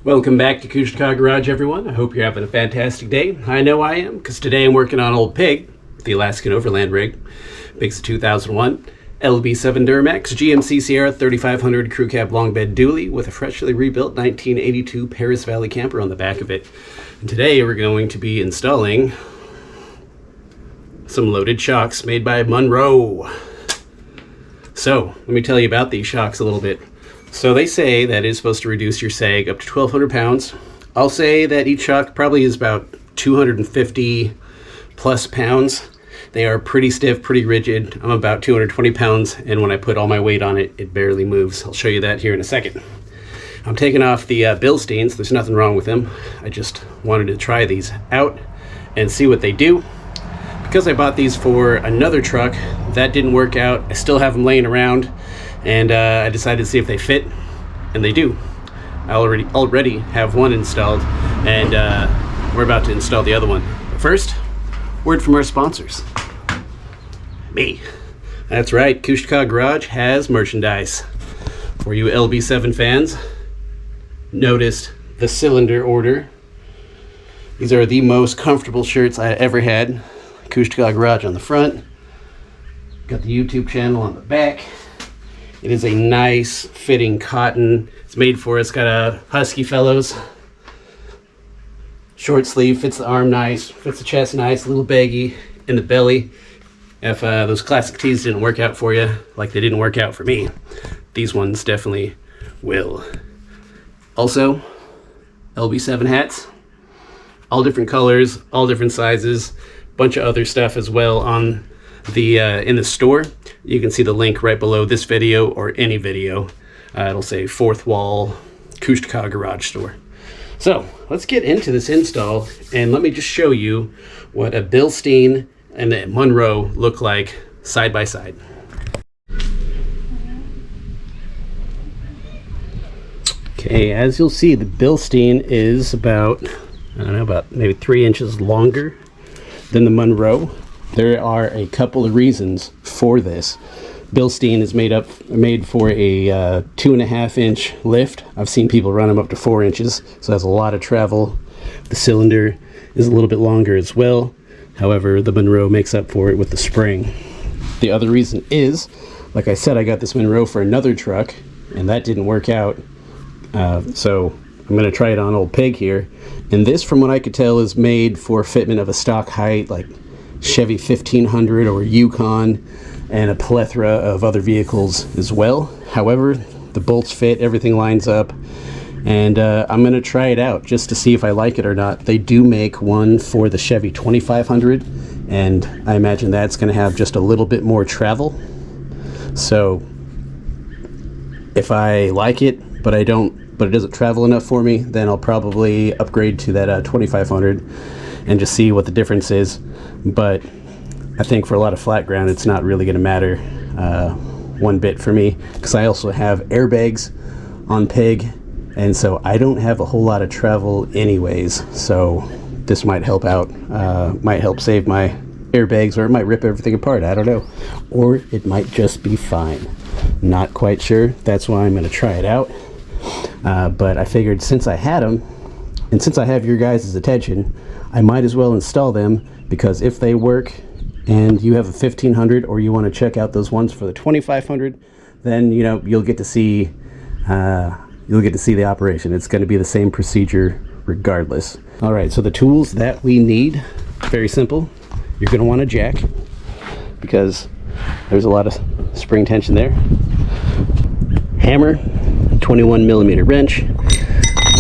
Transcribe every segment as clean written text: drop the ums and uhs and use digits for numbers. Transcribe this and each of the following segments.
Welcome back to Car Garage, everyone. I hope you're having a fantastic day. I know I am, because today I'm working on Old Pig, the Alaskan Overland rig. Pig's a 2001 LB7 Duramax GMC Sierra 3500 crew cab long bed dually with a freshly rebuilt 1982 Paris Valley camper on the back of it. And today we're going to be installing some loaded shocks made by Monroe. So let me tell you about these shocks a little bit. So they say that it's supposed to reduce your sag up to 1,200 pounds. I'll say that each shock probably is about 250 plus pounds. They are pretty stiff, pretty rigid. I'm about 220 pounds, and when I put all my weight on it, it barely moves. I'll show you that here in a second. I'm taking off the Bilsteins. There's nothing wrong with them. I just wanted to try these out and see what they do. Because I bought these for another truck, that didn't work out. I still have them laying around. And I decided to see if they fit, and they do. I already have one installed, and we're about to install the other one. But first, word from our sponsors. Me. That's right, Car Garage has merchandise. For you LB7 fans, noticed the cylinder order. These are the most comfortable shirts I ever had. Car Garage on the front. Got the YouTube channel on the back. It is a nice fitting cotton. It's made for it. It's got a Husky Fellows short sleeve, fits the arm nice, fits the chest nice, a little baggy in the belly. If those classic tees didn't work out for you, like they didn't work out for me, these ones definitely will. Also, LB7 hats, all different colors, all different sizes, bunch of other stuff as well on the in the store. You can see the link right below this video or any video. It'll say Fourth Wall Car Garage Store. So let's get into this install, and let me just show you what a Bilstein and a Monroe look like side by side. Okay, as you'll see, the Bilstein is about, I don't know, about maybe 3 inches longer than the Monroe. There are a couple of reasons for this. Bilstein is made for a 2.5 inch lift. I've seen people run them up to 4 inches, so that's a lot of travel. The cylinder is a little bit longer as well. However, the Monroe makes up for it with the spring. The other reason is, like I said, I got this Monroe for another truck, and that didn't work out. So I'm going to try it on Old Pig here. And this, from what I could tell, is made for fitment of a stock height, like Chevy 1500 or Yukon, and a plethora of other vehicles as well. However, the bolts fit, everything lines up, and I'm going to try it out just to see if I like it or not. They do make one for the Chevy 2500, and I imagine that's going to have just a little bit more travel. So if I like it, but it doesn't travel enough for me, then I'll probably upgrade to that 2500 and just see what the difference is. But I think for a lot of flat ground, it's not really going to matter one bit for me, because I also have airbags on Pig, and so I don't have a whole lot of travel anyways. So this might help out, might help save my airbags, or it might rip everything apart. I don't know, or it might just be fine. Not quite sure. That's why I'm going to try it out. But I figured, since I had them, and since I have your guys' attention, I might as well install them, because if they work and you have a 1500, or you want to check out those ones for the 2500, then you'll get to see the operation. It's going to be the same procedure regardless. All right, so the tools that we need, very simple. You're going to want a jack, because there's a lot of spring tension there. Hammer, 21mm wrench,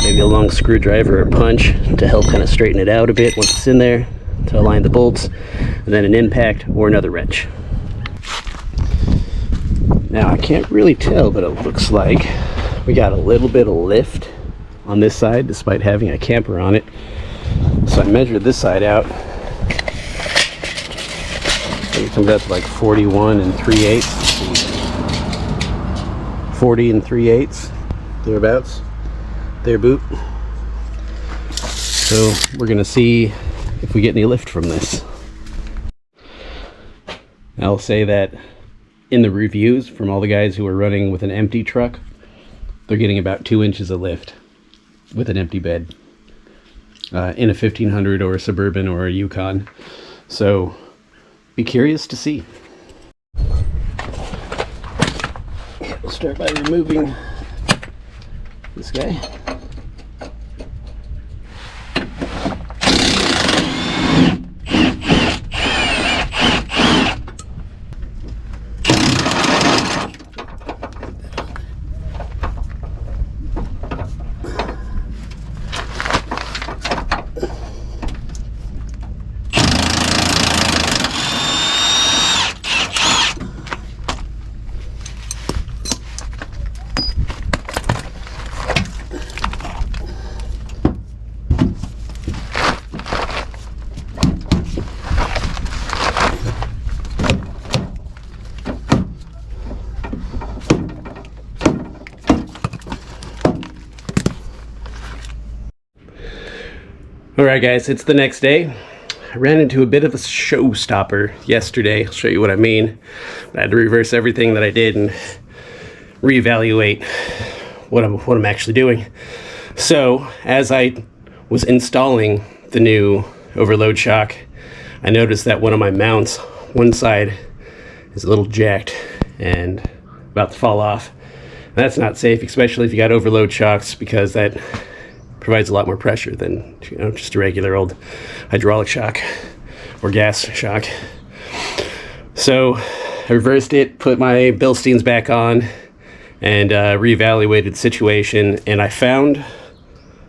maybe a long screwdriver or punch to help kind of straighten it out a bit once it's in there, to align the bolts, and then an impact or another wrench. Now I can't really tell, but it looks like we got a little bit of lift on this side despite having a camper on it. So I measured this side out. I think it comes out to like 41 3/8. 40 3/8, thereabouts. There, boop. So we're gonna see if we get any lift from this. I'll say that in the reviews from all the guys who are running with an empty truck, they're getting about 2 inches of lift. with an empty bed in a 1500 or a Suburban or a Yukon. So be curious to see. We'll start by removing this guy. Alright guys, it's the next day. I ran into a bit of a showstopper yesterday. I'll show you what I mean. I had to reverse everything that I did and reevaluate what I'm actually doing. So, as I was installing the new overload shock, I noticed that one of my mounts, one side is a little jacked and about to fall off. That's not safe, especially if you got overload shocks, because that provides a lot more pressure than, you know, just a regular old hydraulic shock or gas shock. So I reversed it, put my Bilsteins back on, and reevaluated the situation, and I found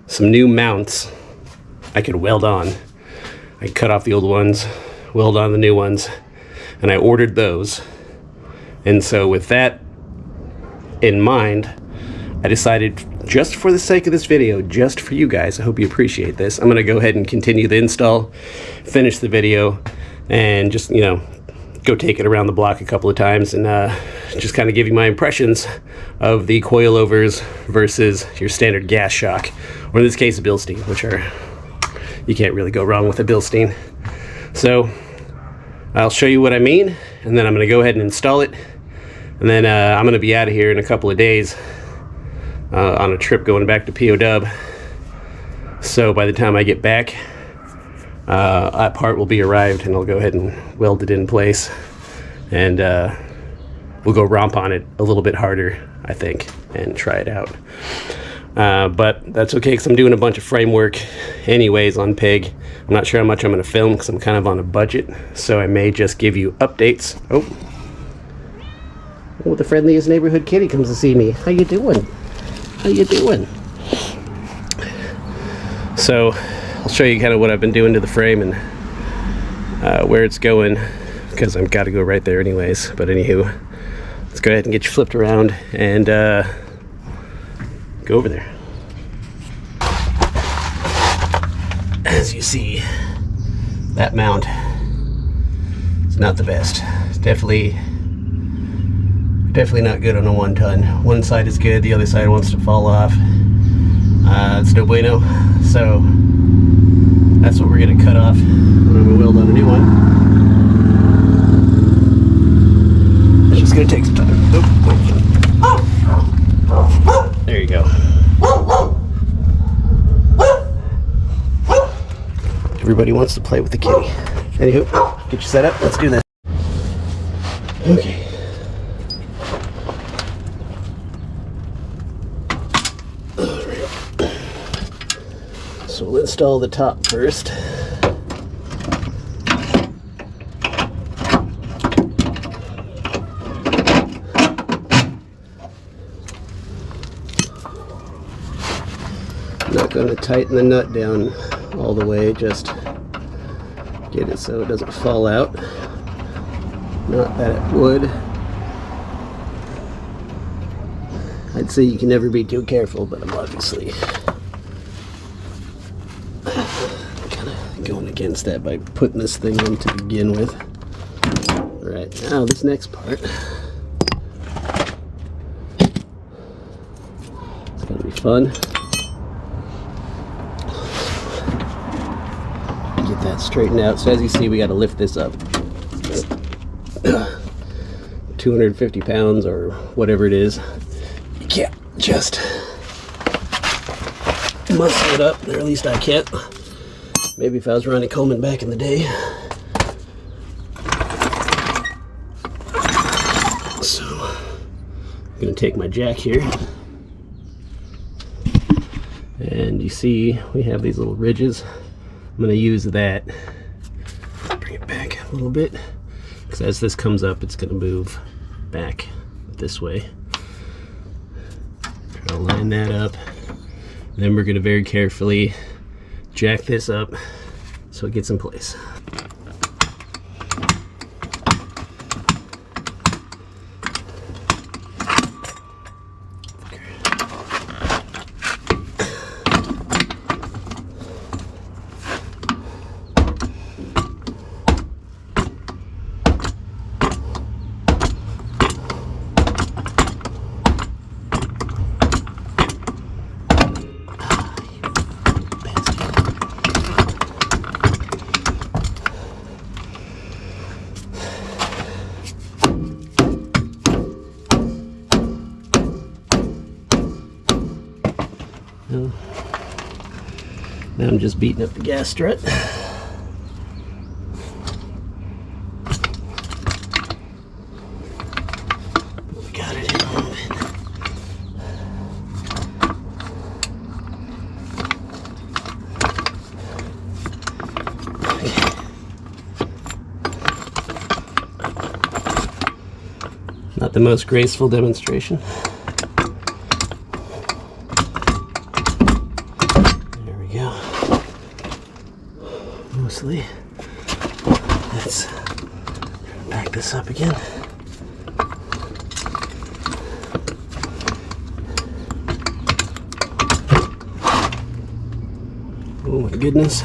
some new mounts I could weld on. I cut off the old ones, weld on the new ones, and I ordered those. And so with that in mind, I decided, just for the sake of this video, just for you guys, I hope you appreciate this, I'm going to go ahead and continue the install, finish the video, and just, you know, go take it around the block a couple of times and just kind of give you my impressions of the coilovers versus your standard gas shock, or in this case a Bilstein, which are, you can't really go wrong with a Bilstein. So I'll show you what I mean, and then I'm going to go ahead and install it, and then I'm going to be out of here in a couple of days on a trip going back to POW. So by the time I get back, that part will be arrived, and I'll go ahead and weld it in place, and we'll go romp on it a little bit harder, I think, and try it out. But that's okay, because I'm doing a bunch of framework anyways on pig. I'm not sure how much I'm going to film, because I'm kind of on a budget, so I may just give you updates. Oh, the friendliest neighborhood kitty comes to see me. How you doing? How you doing? So I'll show you kind of what I've been doing to the frame and where it's going, because I've got to go right there anyways. But anywho, let's go ahead and get you flipped around and go over there. As you see, that mount is not the best. It's definitely not good on a 1 ton. One side is good, the other side wants to fall off. It's no bueno. So that's what we're gonna cut off. I'm gonna weld on a new one. It's just gonna take some time. Oh. There you go. Everybody wants to play with the kitty. Anywho, get you set up. Let's do this. Okay. So we'll install the top first. I'm not going to tighten the nut down all the way, just get it so it doesn't fall out. Not that it would. I'd say you can never be too careful, but I'm obviously kind of going against that by putting this thing in to begin with. Alright, now this next part, it's going to be fun. Get that straightened out. So as you see, we got to lift this up. 250 pounds or whatever it is. You can't just muscle it up, or at least I can't. Maybe if I was Ronnie Coleman back in the day. So, I'm going to take my jack here. And you see, we have these little ridges. I'm going to use that. Bring it back a little bit. Because as this comes up, it's going to move back this way. Try to line that up. Then we're going to very carefully jack this up so it gets in place. Now I'm just beating up the gas strut. We got it in a little bit. Okay. Not the most graceful demonstration. Mostly. Let's back this up again. Oh my goodness.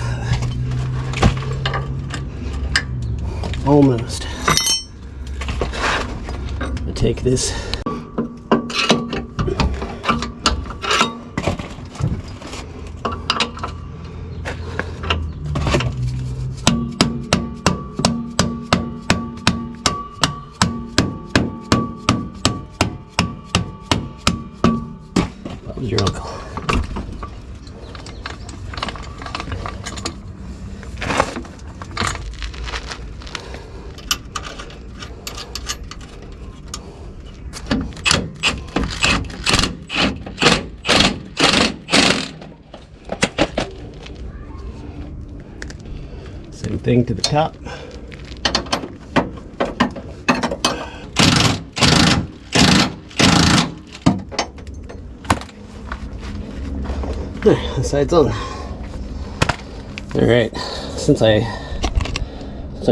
Almost. I take this. Your uncle. Same thing to the top. The side's on. Alright, since I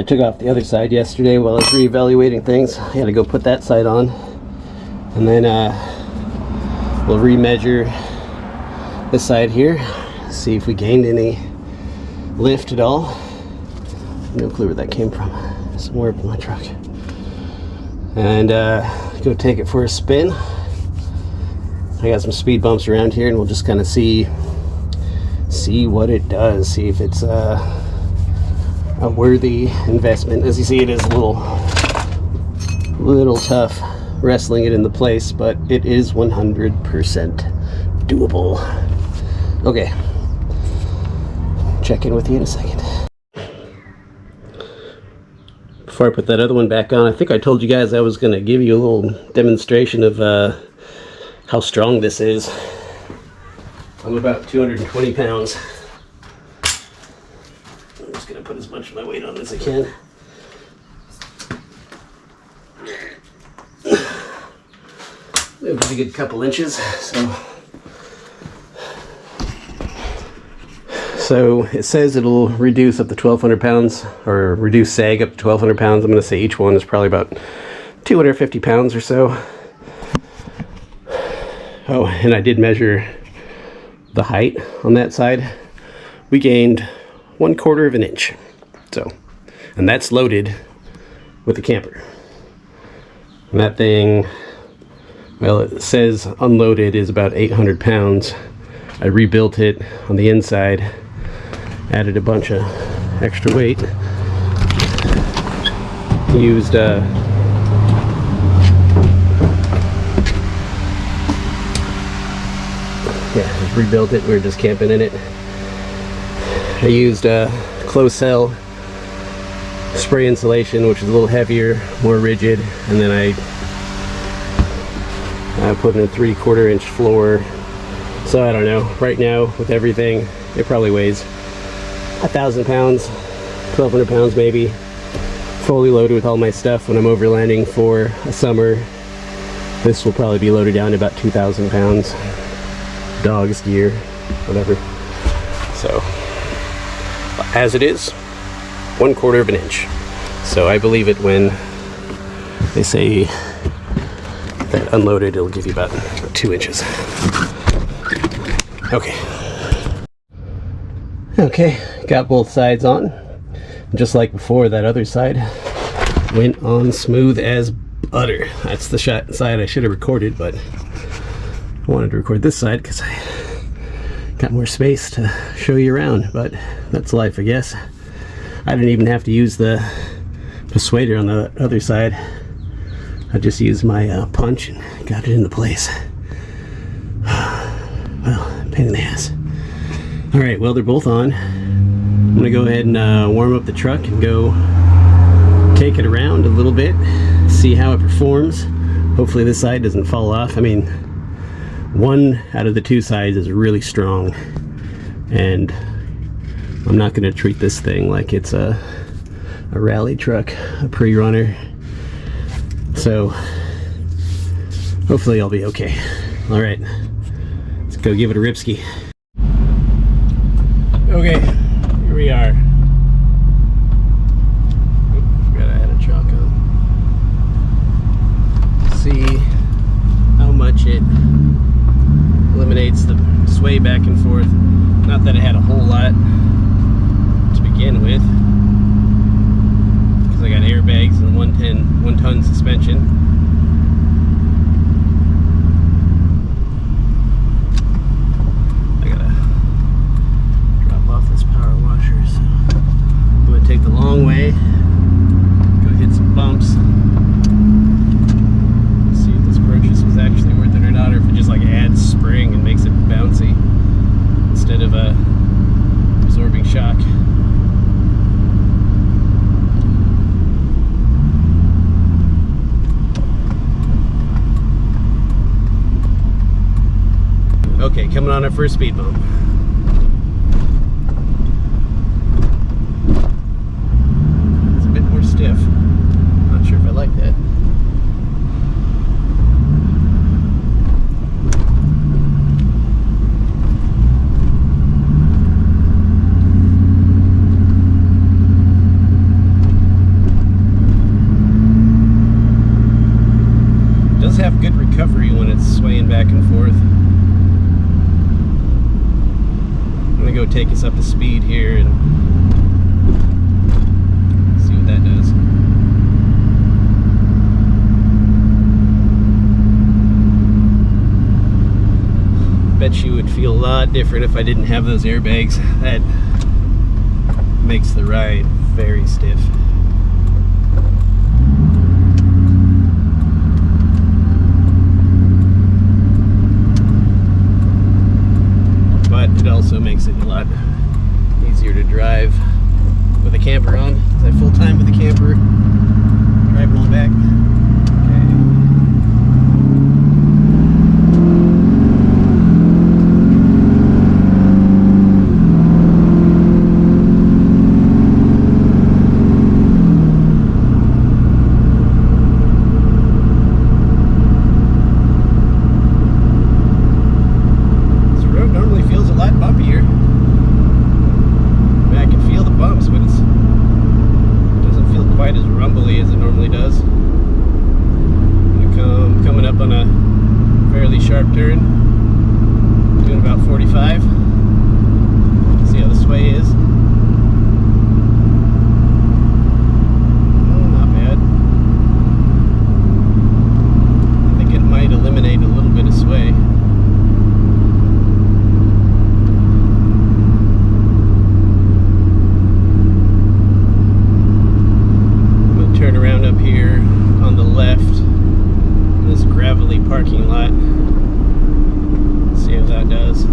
took off the other side yesterday while I was reevaluating things, I had to go put that side on, and then we'll remeasure this side here, see if we gained any lift at all. No clue where that came from. Somewhere up in my truck. And go take it for a spin. I got some speed bumps around here, and we'll just kind of see what it does. See if it's a worthy investment. As you see, it is a little tough wrestling it into place, but it is 100% doable. Okay, check in with you in a second. Before I put that other one back on, I think I told you guys I was going to give you a little demonstration of how strong this is. I'm about 220 pounds. I'm just going to put as much of my weight on as I can. A pretty good couple inches. So it says it'll reduce up to 1,200 pounds, or reduce sag up to 1,200 pounds. I'm going to say each one is probably about 250 pounds or so. Oh, and I did measure the height on that side. We gained 1/4 of an inch. So, and that's loaded with the camper. And that thing, well, it says unloaded is about 800 pounds. I rebuilt it on the inside, added a bunch of extra weight, used rebuilt it. We were just camping in it. I used closed cell spray insulation, which is a little heavier, more rigid, and then I put in a 3/4 inch floor. So I don't know, right now with everything, it probably weighs 1,000 pounds, 1,200 pounds maybe, fully loaded with all my stuff. When I'm overlanding for a summer, this will probably be loaded down to about 2,000 pounds. Dogs, gear, whatever. So, as it is, 1/4 of an inch. So I believe it when they say that unloaded, it'll give you about 2 inches. Okay, got both sides on. Just like before, that other side went on smooth as butter. That's the side I should have recorded, but I wanted to record this side because I got more space to show you around, but that's life, I guess. I didn't even have to use the persuader on the other side. I just used my punch and got it into place. Well, pain in the ass. Alright, well, they're both on. I'm gonna go ahead and warm up the truck and go take it around a little bit, see how it performs. Hopefully this side doesn't fall off. I mean, one out of the two sides is really strong, and I'm not gonna treat this thing like it's a rally truck, a pre-runner. So hopefully I'll be okay. Alright, let's go give it a ripski. Okay, here we are. Forgot I had a chalk on. See how much it eliminates the sway back and forth. Not that it had a whole lot to begin with, because I got airbags and 1-ton suspension. Take the long way, go hit some bumps, see if this purchase was actually worth it or not, or if it just like adds spring and makes it bouncy instead of absorbing shock. Okay, coming on our first speed bump. Stiff. Not sure if I like that. It does have good recovery when it's swaying back and forth. I'm gonna go take us up to speed here and that does. Bet you would feel a lot different if I didn't have those airbags. That makes the ride very stiff. But it also makes it a lot easier to drive with a camper on, because I have full time with the camper driving on the back. This road normally feels a lot bumpier. I mean, I can feel the bumps, but it doesn't feel quite as rumbly as it normally does. I'm coming up on a fairly sharp turn, doing about 45. See how the sway is. Not bad. I think it might eliminate a little bit of sway. Turn around up here on the left in this gravelly parking lot. See how that does.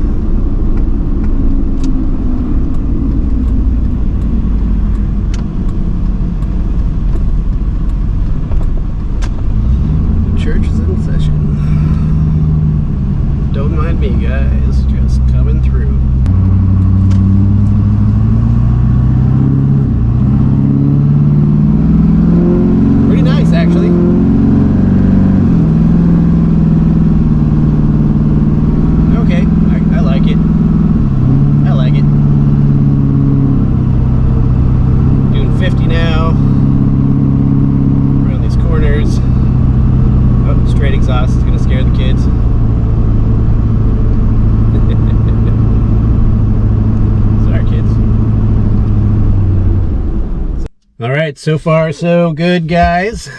guys, just coming through. Pretty nice, actually. Okay, I like it. I like it. Doing 50 now. Around these corners. Oh, straight exhaust is gonna scare the kids. Sorry, kids. All right, so far so good, guys.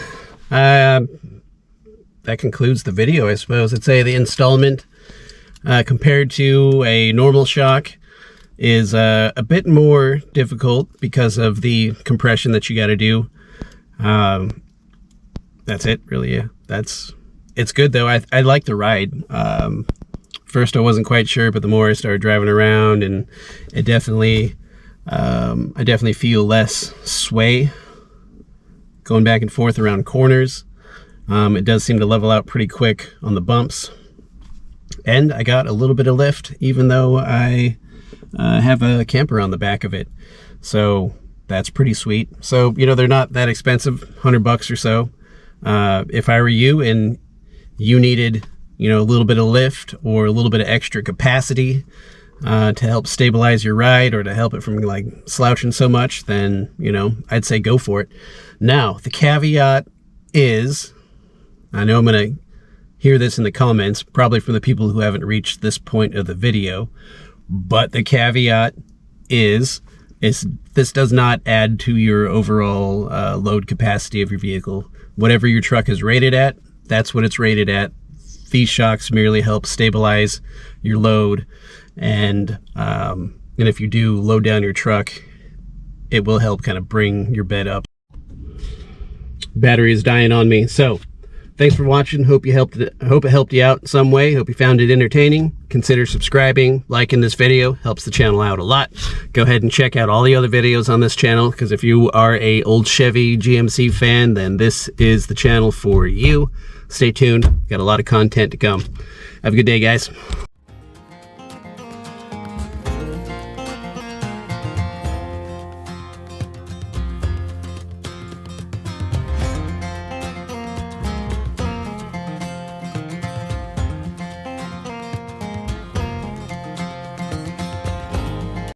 That concludes the video, I suppose. I'd say the installment compared to a normal shock is a bit more difficult because of the compression that you got to do. That's it, really. Yeah, it's good though. I like the ride. First I wasn't quite sure, but the more I started driving around, and it definitely I definitely feel less sway going back and forth around corners. It does seem to level out pretty quick on the bumps, and I got a little bit of lift even though I have a camper on the back of it, so that's pretty sweet. So, you know, they're not that expensive, $100 or so. If I were you and you needed, you know, a little bit of lift or a little bit of extra capacity to help stabilize your ride or to help it from like slouching so much, then, you know, I'd say go for it. Now, the caveat is, I know I'm going to hear this in the comments, probably from the people who haven't reached this point of the video, but the caveat is this does not add to your overall load capacity of your vehicle. Whatever your truck is rated at, that's what it's rated at. These shocks merely help stabilize your load, and if you do load down your truck, it will help kind of bring your bed up. Battery is dying on me. So thanks for watching. Hope it helped you out in some way. Hope you found it entertaining. Consider subscribing, liking this video, helps the channel out a lot. Go ahead and check out all the other videos on this channel, because if you are a old Chevy GMC fan, then this is the channel for you. Stay tuned. Got a lot of content to come. Have a good day, guys.